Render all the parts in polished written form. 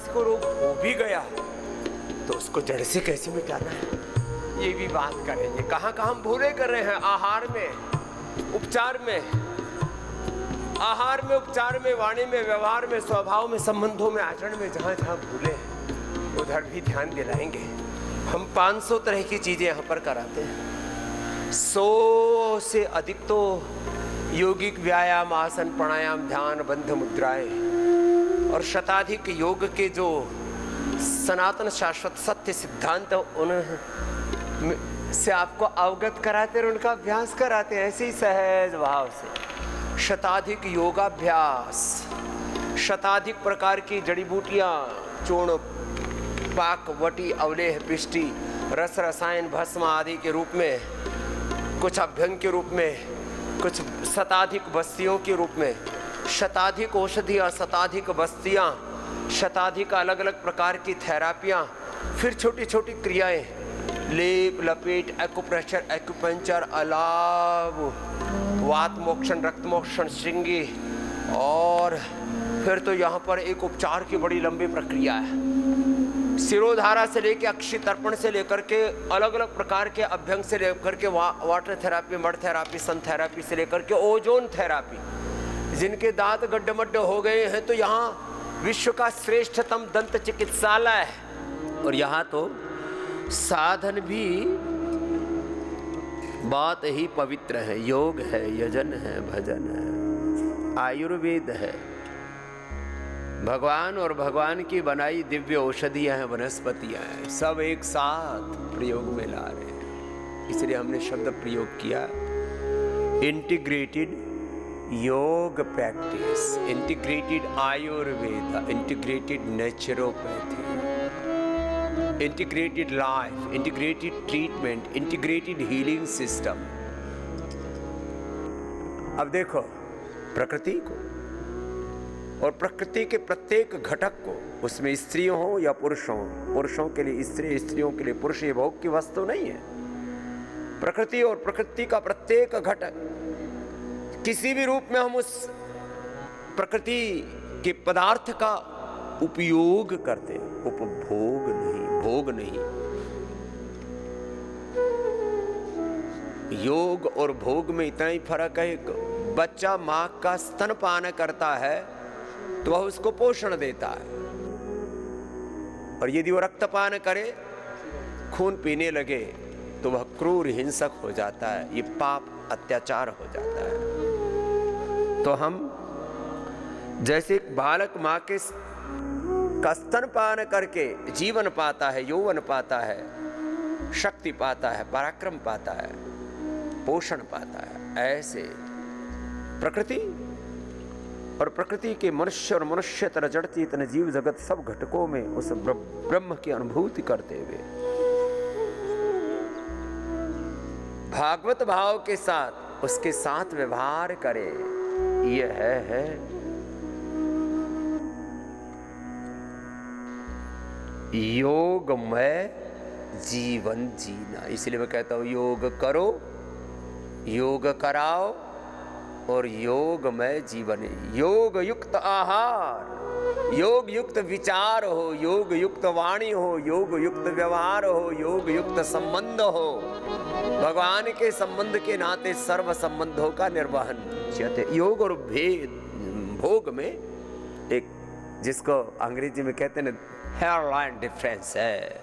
किसी को रोग हो भी गया तो उसको जड़ से कैसे मिटाना है, ये भी बात करेंगे। कहाँ कहाँ हम भूले कर रहे हैं, आहार में, उपचार में, आहार में, उपचार में, वाणी में, व्यवहार में, स्वभाव में, संबंधों में, आचरण में, जहाँ जहाँ भूले हैं उधर भी ध्यान दिलाएंगे। हम 500 तरह की चीजें यहाँ पर कराते हैं, 100 से अधिक तो योगिक व्यायाम, आसन, प्राणायाम, ध्यान, बंध मुद्राएं और शताधिक योग के जो सनातन शाश्वत सत्य सिद्धांत उन से आपको अवगत कराते और उनका अभ्यास कराते हैं ऐसे ही सहज भाव से। शताधिक योगाभ्यास, शताधिक प्रकार की जड़ी बूटियां, चूर्ण, पाक, वटी, अवलेह, पिष्टी, रस, रसायन, भस्म आदि के रूप में, कुछ अभ्यंग के रूप में, कुछ शताधिक बस्तियों के रूप में, शताधिक औषधियाँ, शताधिक बस्तियाँ, शताधिक अलग अलग प्रकार की थेरापियाँ, फिर छोटी छोटी क्रियाएं, लेप, लपेट, एक्यूप्रेशर, एक्यूपंचर, अलाव, वात मोक्षण, रक्त मोक्षण, श्रृंगी, और फिर तो यहाँ पर एक उपचार की बड़ी लंबी प्रक्रिया है। सिरोधारा से लेकर अक्षि तर्पण से लेकर के अलग अलग प्रकार के अभ्यंग से लेकर के वाटर थेरापी, मड थेरापी, सन थेरापी से लेकर के ओजोन थेरापी। जिनके दांत गड्ढे हो गए हैं तो यहाँ विश्व का श्रेष्ठतम दंत चिकित्सालय है। और यहाँ तो साधन भी बात ही पवित्र है, योग है, यजन है, भजन है, आयुर्वेद है, भगवान और भगवान की बनाई दिव्य औषधियां हैं, वनस्पतियां हैं, सब एक साथ प्रयोग में ला रहे हैं। इसलिए हमने शब्द प्रयोग किया इंटीग्रेटेड योग practice, integrated Ayurveda, integrated naturopathy, integrated life, integrated treatment, integrated healing system. अब देखो प्रकृति को और प्रकृति के प्रत्येक घटक को, उसमें स्त्रियों हो या पुरुषों, पुरुषों के लिए स्त्री, स्त्रियों के लिए पुरुष, ये भोग की वस्तु नहीं है। प्रकृति और प्रकृति का प्रत्येक घटक किसी भी रूप में हम उस प्रकृति के पदार्थ का उपयोग करते हैं, उपभोग नहीं, भोग नहीं। योग और भोग में इतना ही फर्क है, बच्चा मां का स्तनपान करता है तो वह उसको पोषण देता है, और यदि वो रक्तपान करे, खून पीने लगे, तो वह क्रूर हिंसक हो जाता है, ये पाप अत्याचार हो जाता है। तो हम जैसे एक बालक मां के का स्तनपान करके जीवन पाता है, यौवन पाता है, शक्ति पाता है, पराक्रम पाता है, पोषण पाता है, ऐसे प्रकृति और प्रकृति के मनुष्य और मनुष्यतर जड़ चेतन जीव जगत सब घटकों में उस ब्रह्म की अनुभूति करते हुए भागवत भाव के साथ उसके साथ व्यवहार करे, यह है योगमय जीवन जीना। इसलिए मैं कहता हूं योग करो, योग कराओ और योगमय जीवन। योग युक्त आहार, योग युक्त विचार हो, योग युक्त वाणी हो, योग युक्त व्यवहार हो, योग युक्त संबंध हो, भगवान के संबंध के नाते सर्व संबंधों का निर्वहन। योग और भेद भोग में एक, जिसको अंग्रेजी में कहते हैं हेयरलाइन डिफरेंस है,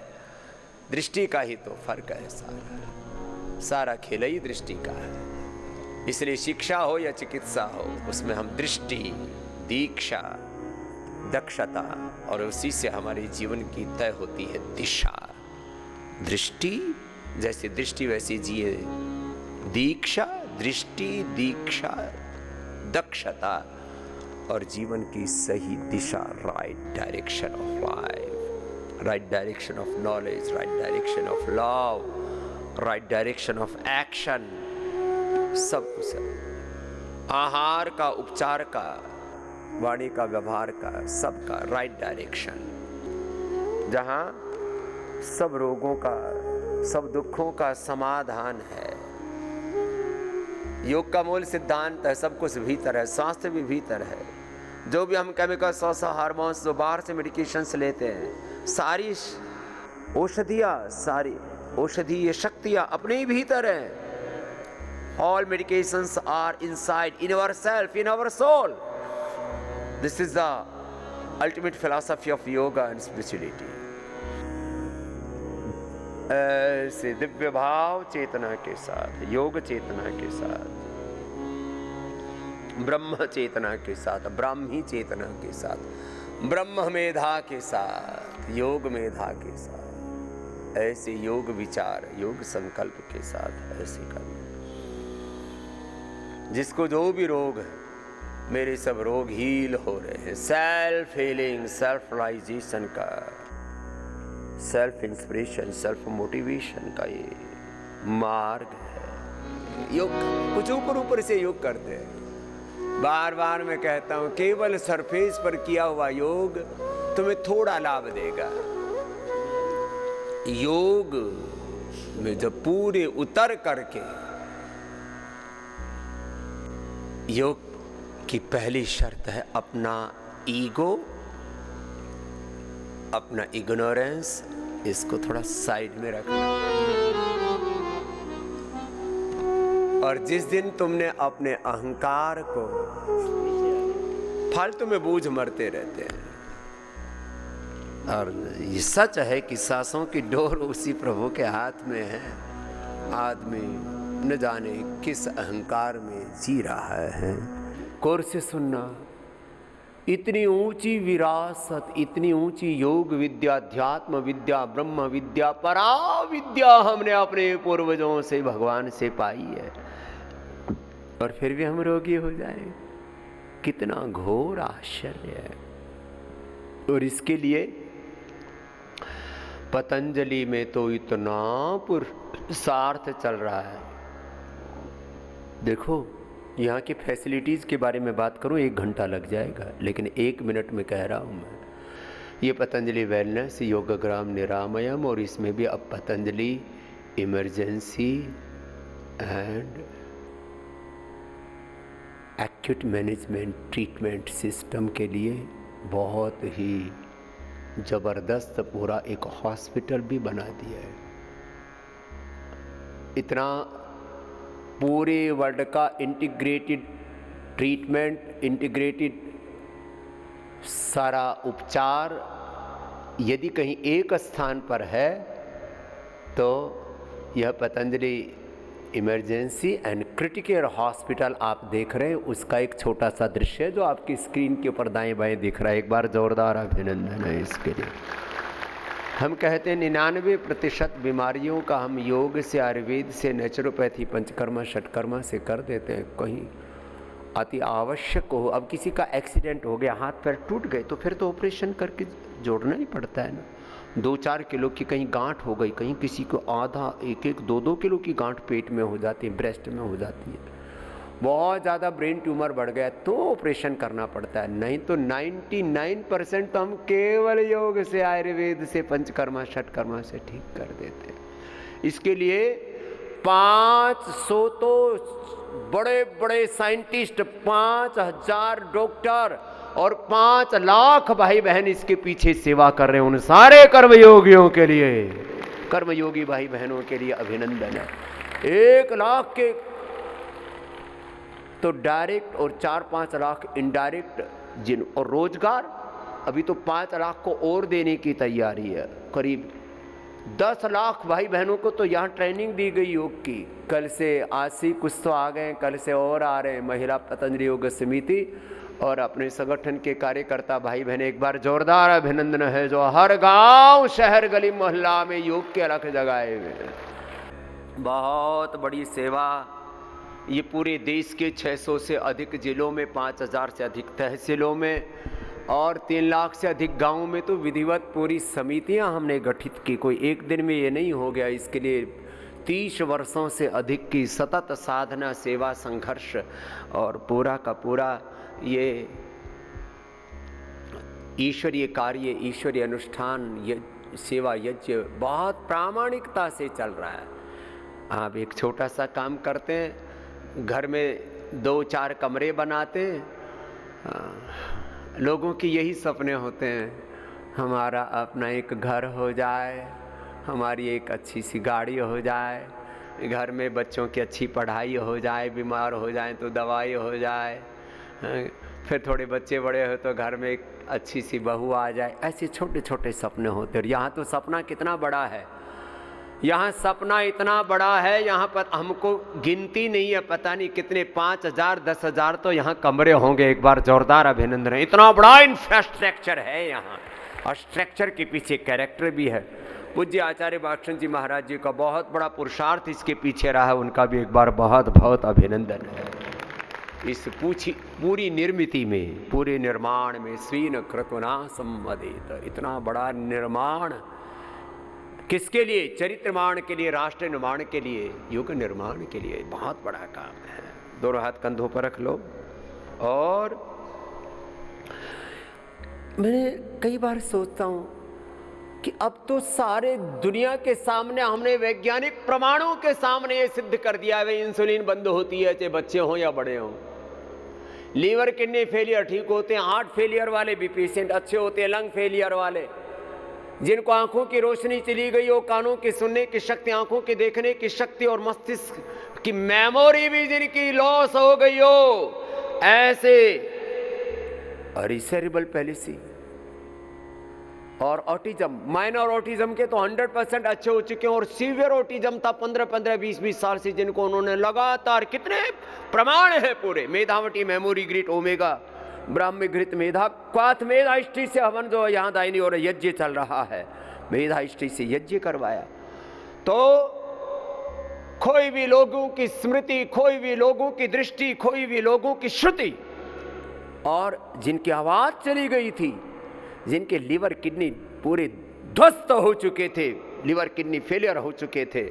दृष्टि का ही तो फर्क है। सारा खेल ही दृष्टि का है। इसलिए शिक्षा हो या चिकित्सा हो, उसमें हम दृष्टि, दीक्षा, दक्षता, और उसी से हमारे जीवन की तय होती है दिशा। दृष्टि जैसी दृष्टि वैसी जिए, दीक्षा, दृष्टि, दीक्षा, दक्षता और जीवन की सही दिशा, right direction of life, right direction of knowledge, right direction of love, right direction of action, सब कुछ है। आहार का, उपचार का, वाणी का, व्यवहार का, सबका राइट डायरेक्शन, जहां सब रोगों का, सब दुखों का समाधान है। योग का मूल सिद्धांत है, सब कुछ भीतर है, स्वास्थ्य भी भीतर है, जो भी हम केमिकल 100 हार्मोन्स जो बाहर से मेडिकेशंस लेते हैं, सारी औषधियाँ, सारी औषधीय शक्तियाँ अपने भीतर हैं। All medications are inside, in ourself, in our soul. This is the ultimate philosophy of yoga and spirituality. ऐसे दिव्य भाव चेतना के साथ, योग चेतना के साथ, ब्रह्म चेतना के साथ, ब्राह्मी चेतना के साथ, ब्रह्म मेधा के साथ, योग मेधा के साथ, ऐसे योग विचार, योग संकल्प के साथ ऐसे करना, जिसको जो भी रोग है, मेरे सब रोग हील हो रहे हैं। सेल्फ हीलिंग, सेल्फ रियलाइजेशन का, सेल्फ इंस्पिरेशन, सेल्फ मोटिवेशन का ये मार्ग है। योग कुछ ऊपर ऊपर से योग करते हैं। बार बार मैं कहता हूं, केवल सरफेस पर किया हुआ योग तुम्हें थोड़ा लाभ देगा। योग में जब पूरे उतर करके, योग की पहली शर्त है अपना ईगो, अपना इग्नोरेंस, इसको थोड़ा साइड में रखना। और जिस दिन तुमने अपने अहंकार को, फालतू में बूझ मरते रहते हैं, और ये सच है कि सांसों की डोर उसी प्रभु के हाथ में है। आदमी न जाने किस अहंकार में जी रहा है। गौर से सुनना, इतनी ऊंची विरासत, इतनी ऊंची योग विद्या, अध्यात्म विद्या, ब्रह्म विद्या, परा विद्या हमने अपने पूर्वजों से, भगवान से पाई है, और फिर भी हम रोगी हो जाएं। कितना घोर आश्चर्य है। और इसके लिए पतंजलि में तो इतना पुरुषार्थ चल रहा है। देखो, यहाँ की फैसिलिटीज़ के बारे में बात करूँ 1 घंटा लग जाएगा, लेकिन 1 मिनट में कह रहा हूँ मैं। ये पतंजलि वेलनेस, योगग्राम निरामयम, और इसमें भी अब Patanjali emergency and acute management treatment system के लिए बहुत ही ज़बरदस्त पूरा एक हॉस्पिटल भी बना दिया है। इतना पूरे वर्ल्ड का इंटीग्रेटेड ट्रीटमेंट, इंटीग्रेटेड सारा उपचार यदि कहीं एक स्थान पर है तो यह Patanjali emergency and critical hospital आप देख रहे हैं। उसका एक छोटा सा दृश्य है जो आपकी स्क्रीन के ऊपर दाएं बाएं दिख रहा है। एक बार जोरदार अभिनंदन है इसके लिए। हम कहते हैं 99% बीमारियों का हम योग से, आयुर्वेद से, नेचुरोपैथी, पंचकर्मा, षटकर्मा से कर देते हैं। कहीं अति आवश्यक हो, अब किसी का एक्सीडेंट हो गया, हाथ पैर टूट गए, तो फिर तो ऑपरेशन करके जोड़ना ही पड़ता है ना। 2-4 किलो की कहीं गांठ हो गई, कहीं किसी को आधा, 1-1, 2-2 किलो की गांठ पेट में हो जाती है, ब्रेस्ट में हो जाती है, बहुत ज़्यादा ब्रेन ट्यूमर बढ़ गया तो ऑपरेशन करना पड़ता है। नहीं तो 99% तो हम केवल योग से, आयुर्वेद से, पंचकर्मा, षटकर्मा से ठीक कर देते हैं। इसके लिए 500 तो बड़े बड़े साइंटिस्ट, 5000 डॉक्टर और 5 लाख भाई बहन इसके पीछे सेवा कर रहे हैं। उन सारे कर्मयोगियों के लिए, कर्मयोगी भाई बहनों के लिए अभिनंदन है। 1 लाख के तो डायरेक्ट और 4-5 लाख इनडायरेक्ट जिन, और रोजगार अभी तो 5 लाख को और देने की तैयारी है। करीब 10 लाख भाई बहनों को तो यहाँ ट्रेनिंग दी गई योग की। कल से, आज से कुछ तो आ गए, कल से और आ रहे हैं। महिला पतंजलि योग समिति और अपने संगठन के कार्यकर्ता भाई बहन, एक बार जोरदार अभिनंदन है जो हर गांव, शहर, गली, मोहल्ला में योग के अलख जगाए हुए हैं। बहुत बड़ी सेवा। ये पूरे देश के 600 से अधिक जिलों में, 5000 से अधिक तहसीलों में और 3 लाख से अधिक गांवों में तो विधिवत पूरी समितियां हमने गठित की। कोई एक दिन में ये नहीं हो गया। इसके लिए 30 वर्षों से अधिक की सतत साधना, सेवा, संघर्ष और पूरा का पूरा ये ईश्वरीय कार्य, ईश्वरीय अनुष्ठान, सेवा यज्ञ बहुत प्रामाणिकता से चल रहा है। आप एक छोटा सा काम करते हैं, घर में 2-4 कमरे बनाते हैं, लोगों की यही सपने होते हैं, हमारा अपना एक घर हो जाए, हमारी एक अच्छी सी गाड़ी हो जाए, घर में बच्चों की अच्छी पढ़ाई हो जाए, बीमार हो जाए तो दवाई हो जाए, फिर थोड़े बच्चे बड़े हो तो घर में एक अच्छी सी बहू आ जाए। ऐसे छोटे छोटे सपने होते हैं। यहाँ तो सपना कितना बड़ा है, यहाँ सपना इतना बड़ा है, यहाँ पर हमको गिनती नहीं है, पता नहीं कितने 5,000 10,000 तो यहाँ कमरे होंगे। एक बार जोरदार अभिनंदन है, इतना बड़ा इंफ्रास्ट्रक्चर है यहाँ, और स्ट्रक्चर के पीछे कैरेक्टर भी है। पूज्य आचार्य भाषण जी महाराज जी का बहुत बड़ा पुरुषार्थ इसके पीछे रहा है, उनका भी एक बार बहुत बहुत अभिनंदन है। इस पूरी निर्मिति में, पूरे निर्माण में स्वीन कृतना सम्मदित, इतना बड़ा निर्माण किसके लिए? चरित्र निर्माण के लिए, राष्ट्र निर्माण के लिए, युग निर्माण के लिए बहुत बड़ा काम है। दोनों हाथ कंधों पर रख लो। और मैंने कई बार सोचता हूं कि अब तो सारे दुनिया के सामने हमने वैज्ञानिक प्रमाणों के सामने ये सिद्ध कर दिया है, इंसुलिन बंद होती है चाहे बच्चे हों या बड़े हों। लीवर किडनी फेलियर ठीक होते हैं, हार्ट फेलियर वाले भी पेशेंट अच्छे होते हैं, लंग फेलियर वाले, जिनको आंखों की रोशनी चली गई हो, कानों की सुनने की शक्ति, आंखों की देखने की शक्ति और मस्तिष्क की मेमोरी भी जिनकी लॉस हो गई हो, ऐसे सेरेब्रल पैलिसी और ऑटिज्म, माइनर ऑटिज्म के तो 100% अच्छे हो चुके हैं, और सीवियर ऑटिज्म था 15-15, 20-20 साल से, जिनको उन्होंने लगातार, कितने प्रमाण है पूरे, मेधावटी, मेमोरी ग्रिट, ओमेगा, ब्राह्मी घृत मेधा, क्वाथ मेधा इष्टि से हवन जो यहाँ दायनी और यज्ञ चल रहा है, मेधा इष्टि से यज्ञ करवाया। तो खोई भी लोगों की स्मृति, खोई भी लोगों की दृष्टि, खोई भी लोगों की श्रुति, और जिनकी आवाज चली गई थी, जिनके लीवर किडनी पूरे ध्वस्त हो चुके थे, लीवर किडनी फेलियर हो चुके थे,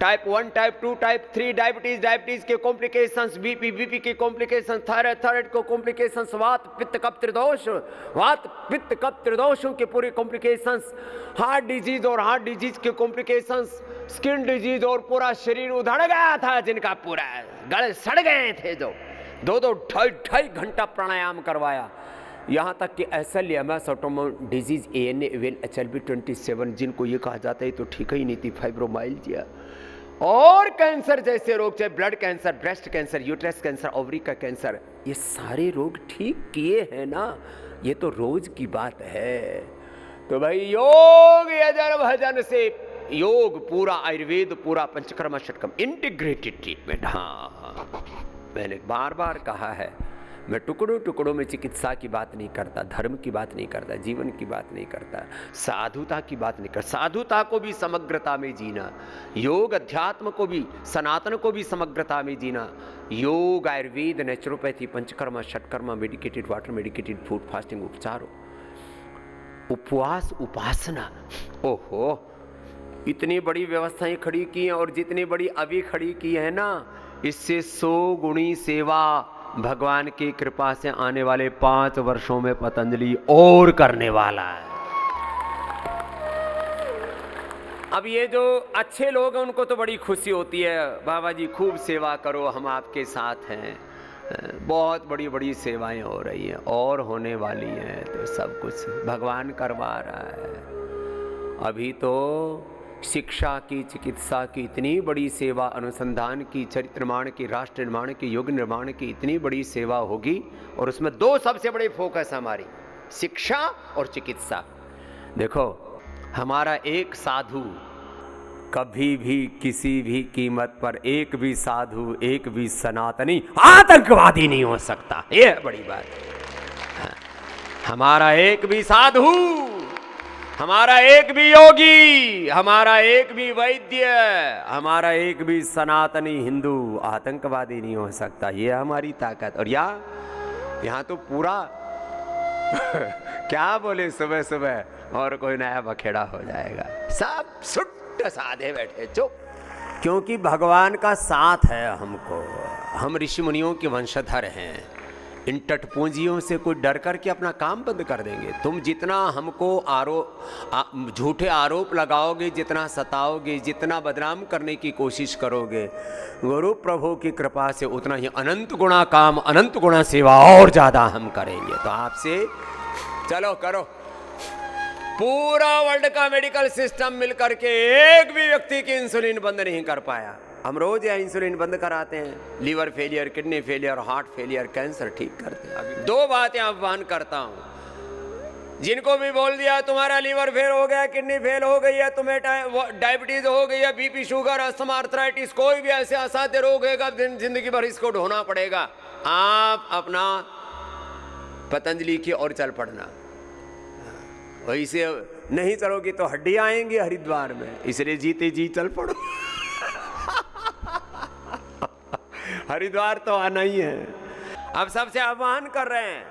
type 1, type 2, type 3 diabetes, diabetes के कॉम्प्लिकेशंस, बीपी के कॉम्प्लिकेशंस, थायराइड को कॉम्प्लिकेशंस, वात पित्त कफ त्रिदोष, वात पित्त कफ त्रिदोषों के पूरे कॉम्प्लिकेशंस, हार्ट डिजीज और हार्ट डिजीज के कॉम्प्लिकेशंस, स्किन डिजीज, और पूरा शरीर उधड़ गया था, जिनका पूरा गले सड़ गए थे, जो 2-2 ढाई घंटा प्राणायाम करवाया। यहाँ तक कि SLMS ऑटोमोन डिजीज, ANA, HLB 27, जिनको ये कहा जाता है तो ठीक ही नहीं थी, फाइब्रोमाइल्जिया और कैंसर जैसे रोग, चाहे blood cancer, breast cancer, uterus cancer, ovary का कैंसर, ये सारे रोग ठीक किए हैं ना, ये तो रोज की बात है। तो भाई योग यजन भजन से, योग पूरा आयुर्वेद, पूरा पंचकर्मा षटकर्म, इंटीग्रेटेड ट्रीटमेंट। हाँ, मैंने बार बार कहा है, मैं टुकड़ों टुकड़ों में चिकित्सा की बात नहीं करता, धर्म की बात नहीं करता, जीवन की बात नहीं करता, साधुता की बात नहीं करता। साधुता को भी समग्रता में जीना, योग अध्यात्म को भी, सनातन को भी समग्रता में जीना, yoga, Ayurveda, naturopathy, panchakarma, shatkarma, medicated water, medicated food, fasting, उपचार, उपवास, उपासना, ओहो, इतनी बड़ी व्यवस्थाएं खड़ी की हैं, और जितनी बड़ी अभी खड़ी की है ना, इससे 100 गुणी सेवा भगवान की कृपा से आने वाले 5 वर्षों में पतंजलि और करने वाला है। अब ये जो अच्छे लोग हैं उनको तो बड़ी खुशी होती है, बाबा जी खूब सेवा करो, हम आपके साथ हैं। बहुत बड़ी बड़ी सेवाएं हो रही हैं और होने वाली हैं, तो सब कुछ भगवान करवा रहा है। अभी तो शिक्षा की, चिकित्सा की इतनी बड़ी सेवा, अनुसंधान की, चरित्र निर्माण की, राष्ट्र निर्माण की, युग निर्माण की इतनी बड़ी सेवा होगी, और उसमें 2 सबसे बड़े फोकस हमारी, शिक्षा और चिकित्सा। देखो, हमारा एक साधु कभी भी किसी भी कीमत पर, एक भी साधु, एक भी सनातनी आतंकवादी नहीं हो सकता, ये है बड़ी बात। हमारा एक भी साधु, हमारा एक भी योगी, हमारा एक भी वैद्य, हमारा एक भी सनातनी हिंदू आतंकवादी नहीं हो सकता, ये हमारी ताकत। और यहाँ तो पूरा क्या बोले, सुबह सुबह और कोई नया बखेड़ा हो जाएगा, सब सुट्ट साधे बैठे चुप, क्योंकि भगवान का साथ है हमको, हम ऋषि मुनियों के वंशधर हैं, इन टटपूंजियों से कोई डर करके अपना काम बंद कर देंगे। तुम जितना हमको झूठे आरोप लगाओगे, जितना सताओगे, जितना बदनाम करने की कोशिश करोगे, गुरु प्रभु की कृपा से उतना ही अनंत गुणा काम, अनंत गुणा सेवा और ज्यादा हम करेंगे। तो आपसे चलो करो। पूरा वर्ल्ड का मेडिकल सिस्टम मिलकर के एक भी व्यक्ति की इंसुलिन बंद नहीं कर पाया। हम रोज या इंसुलिन बंद कराते हैं। Liver failure, kidney failure, heart failure, cancer ठीक करते हैं। अभी 2 बातें आह्वान करता हूं, जिनको भी बोल दिया तुम्हारा लीवर फेल हो गया, किडनी फेल हो गई है, तुम्हें डायबिटीज हो गई है, बीपी, शुगर, अस्थमा, आर्थराइटिस, कोई भी ऐसे असाध्य रोग है, जिंदगी भर इसको ढोना पड़ेगा। आप अपना पतंजलि की ओर चल पड़ना। वही से नहीं चलोगी तो हड्डियां आएंगी हरिद्वार में, इसलिए जीते जी चल पड़ो। हरिद्वार तो आना ही है। अब सबसे आह्वान कर रहे हैं,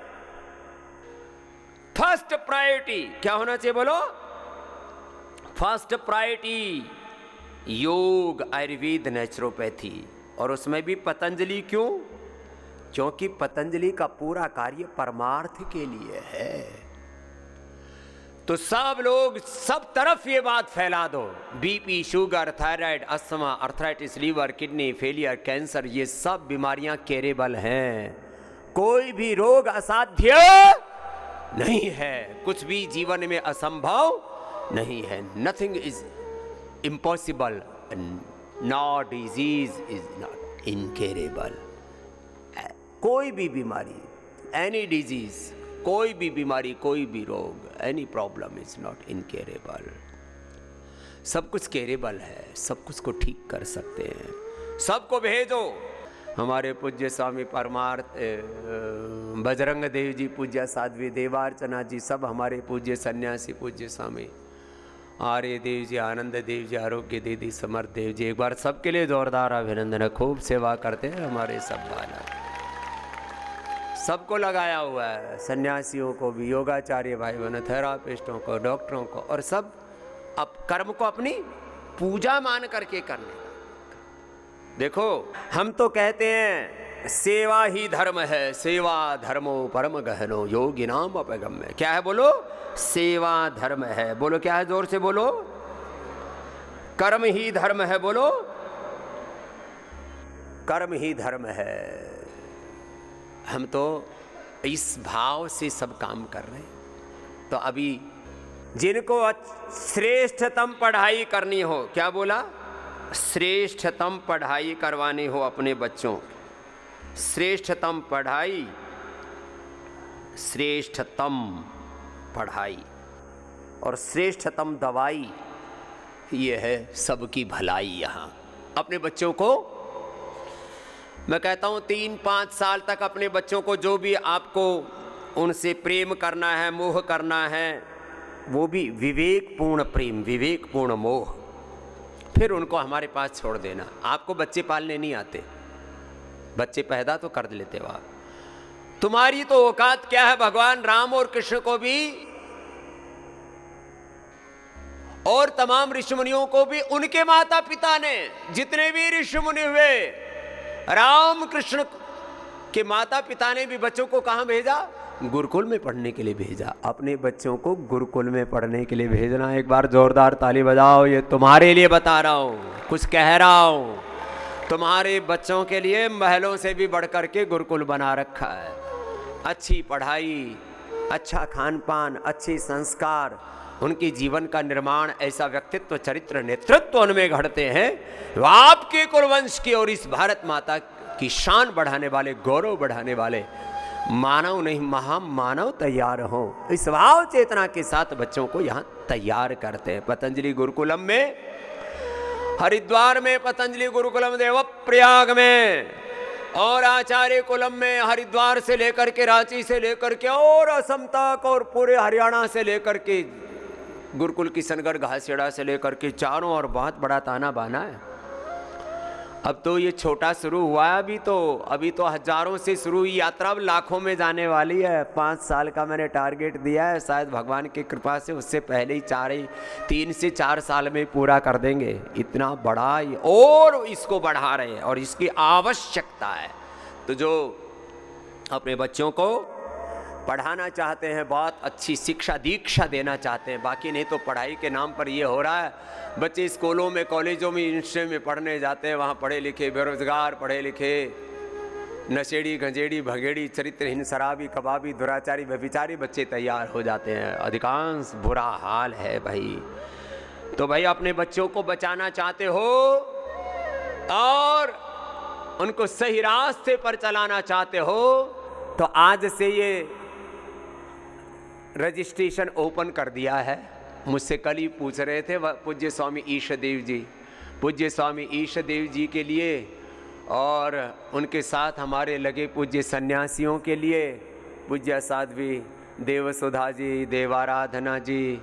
फर्स्ट प्रायोरिटी क्या होना चाहिए बोलो? फर्स्ट प्रायोरिटी योग, आयुर्वेद, नेचुरोपैथी, और उसमें भी पतंजलि। क्यों? क्योंकि पतंजलि का पूरा कार्य परमार्थ के लिए है। तो सब लोग सब तरफ ये बात फैला दो, BP, sugar, thyroid, asthma, arthritis, liver, kidney failure, cancer, ये सब बीमारियां केरेबल हैं। कोई भी रोग असाध्य नहीं है, कुछ भी जीवन में असंभव नहीं है। Nothing is impossible, no disease is not incurable. कोई भी बीमारी, एनी डिजीज, कोई भी बीमारी, कोई भी रोग, एनी प्रॉब्लम इज नॉट इनकेरेबल। सब कुछ केरेबल है, सब कुछ को ठीक कर सकते हैं। सबको भेजो। हमारे पूज्य स्वामी परमार्थ बजरंग देव जी, पूज्य साध्वी देवार्चना जी, सब हमारे पूज्य सन्यासी, पूज्य स्वामी आर्य देव जी, आनंद देव जी, आरोग्य दीदी, समर्थ देव जी, एक बार सबके लिए जोरदार अभिनंदन है। खूब सेवा करते हैं हमारे सब बालक, सबको लगाया हुआ है, सन्यासियों को भी, योगाचार्य भाई बहनों, थेरापिस्टों को, डॉक्टरों को, और सब अब कर्म को अपनी पूजा मान करके करने। देखो हम तो कहते हैं सेवा ही धर्म है, सेवा धर्मो परम गहनो योगी नाम अपगम्य। क्या है बोलो? सेवा धर्म है। बोलो क्या है? जोर से बोलो। कर्म ही धर्म है। बोलो कर्म ही धर्म है। हम तो इस भाव से सब काम कर रहे हैं। तो अभी जिनको श्रेष्ठतम पढ़ाई करनी हो, क्या बोला? श्रेष्ठतम पढ़ाई करवानी हो अपने बच्चों, श्रेष्ठतम पढ़ाई, श्रेष्ठतम पढ़ाई और श्रेष्ठतम दवाई, ये है सबकी भलाई। यहाँ अपने बच्चों को मैं कहता हूँ 3-5 साल तक अपने बच्चों को जो भी आपको उनसे प्रेम करना है, मोह करना है, वो भी विवेकपूर्ण प्रेम, विवेकपूर्ण मोह, फिर उनको हमारे पास छोड़ देना। आपको बच्चे पालने नहीं आते, बच्चे पैदा तो कर लेते हो आप। तुम्हारी तो औकात क्या है? भगवान राम और कृष्ण को भी और तमाम ऋषिमुनियों को भी उनके माता पिता ने, जितने भी ऋषिमुनि हुए, राम कृष्ण के माता पिता ने भी बच्चों को कहां भेजा? गुरुकुल में पढ़ने के लिए भेजा। अपने बच्चों को गुरुकुल में पढ़ने के लिए भेजना। एक बार जोरदार ताली बजाओ। ये तुम्हारे लिए बता रहा हूं, कुछ कह रहा हूं। तुम्हारे बच्चों के लिए महलों से भी बढ़कर के गुरुकुल बना रखा है। अच्छी पढ़ाई, अच्छा खान पान, अच्छे संस्कार, उनके जीवन का निर्माण, ऐसा व्यक्तित्व, चरित्र, नेतृत्व उनमें घड़ते हैं, वो आपके कुलवंश की और इस भारत माता की शान बढ़ाने वाले, गौरव बढ़ाने वाले मानव नहीं, महामानव तैयार हो। इस भाव चेतना के साथ बच्चों को यहाँ तैयार करते हैं। पतंजलि गुरुकुलम में, हरिद्वार में पतंजलि गुरुकुलम, देवप्रयाग में, और आचार्य कुलम में, हरिद्वार से लेकर के, रांची से लेकर के और असम तक, और पूरे हरियाणा से लेकर के गुरुकुल किशनगढ़ घासीड़ा से लेकर के चारों और बहुत बड़ा ताना बाना है। अब तो ये छोटा शुरू हुआ है, अभी तो हजारों से शुरू हुई यात्रा अब लाखों में जाने वाली है। 5 साल का मैंने टारगेट दिया है, शायद भगवान की कृपा से उससे पहले ही 3 से 4 साल में पूरा कर देंगे। इतना बड़ा और इसको बढ़ा रहे हैं और इसकी आवश्यकता है। तो जो अपने बच्चों को पढ़ाना चाहते हैं, बहुत अच्छी शिक्षा दीक्षा देना चाहते हैं। बाकी नहीं तो पढ़ाई के नाम पर ये हो रहा है, बच्चे स्कूलों में, कॉलेजों में, यूनिवर्सिटी में पढ़ने जाते हैं, वहाँ पढ़े लिखे बेरोजगार, पढ़े लिखे नशेड़ी, गंजेड़ी, भगेड़ी, चरित्रहीन, शराबी, कबाबी, दुराचारी, व्यभिचारी बच्चे तैयार हो जाते हैं। अधिकांश बुरा हाल है भाई। तो भाई अपने बच्चों को बचाना चाहते हो और उनको सही रास्ते पर चलाना चाहते हो तो आज से ये रजिस्ट्रेशन ओपन कर दिया है। मुझसे कल ही पूछ रहे थे पूज्य स्वामी ईशदेव जी, पूज्य स्वामी ईशदेव जी के लिए और उनके साथ हमारे लगे पूज्य सन्यासियों के लिए, पूज्य साध्वी देवसुधा जी, देवाराधना जी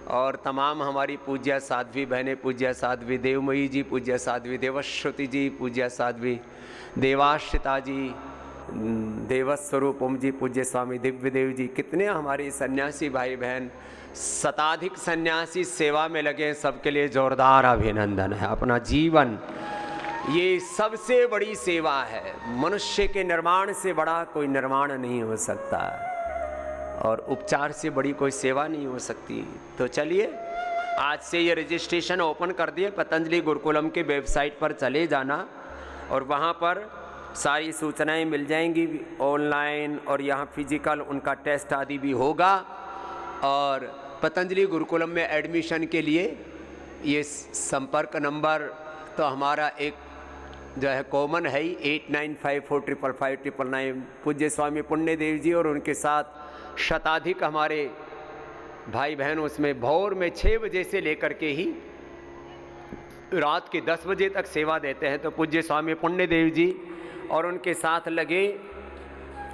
और तमाम हमारी पूज्य साध्वी बहनें, पूज्य साध्वी देवमयी जी, पूज्य साध्वी देवश्रुति जी, पूज्य साध्वी देवाश्रिता जी, देवस्वरूपम जी, पूज्य स्वामी दिव्यदेव जी, कितने हमारे सन्यासी भाई बहन, शताधिक सन्यासी सेवा में लगे, सबके लिए जोरदार अभिनंदन है। अपना जीवन ये सबसे बड़ी सेवा है। मनुष्य के निर्माण से बड़ा कोई निर्माण नहीं हो सकता और उपचार से बड़ी कोई सेवा नहीं हो सकती। तो चलिए आज से ये रजिस्ट्रेशन ओपन कर दिए। पतंजलि गुरुकुलम के वेबसाइट पर चले जाना और वहाँ पर सारी सूचनाएं मिल जाएंगी ऑनलाइन, और यहाँ फिजिकल उनका टेस्ट आदि भी होगा। और पतंजलि गुरुकुलम में एडमिशन के लिए ये संपर्क नंबर तो हमारा एक जो है कॉमन है ही, 8954555999। पूज्य स्वामी पुण्यदेव जी और उनके साथ शताधिक हमारे भाई बहन उसमें भोर में 6 बजे से लेकर के ही रात के 10 बजे तक सेवा देते हैं। तो पूज्य स्वामी पुण्यदेव जी और उनके साथ लगे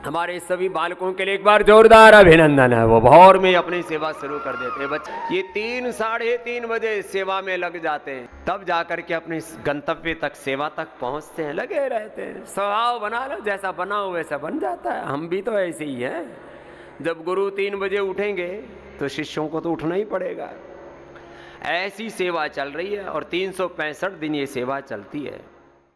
हमारे सभी बालकों के लिए एक बार जोरदार अभिनंदन है। वो भोर में अपनी सेवा शुरू कर देते हैं बच्चे। ये 3 साढ़े 3 बजे सेवा में लग जाते हैं, तब जाकर के अपने गंतव्य तक, सेवा तक पहुंचते हैं। लगे रहते हैं, स्वभाव बना लो, जैसा बनाओ वैसा बन जाता है। हम भी तो ऐसे ही हैं। जब गुरु 3 बजे उठेंगे तो शिष्यों को तो उठना ही पड़ेगा। ऐसी सेवा चल रही है और 365 दिन ये सेवा चलती है।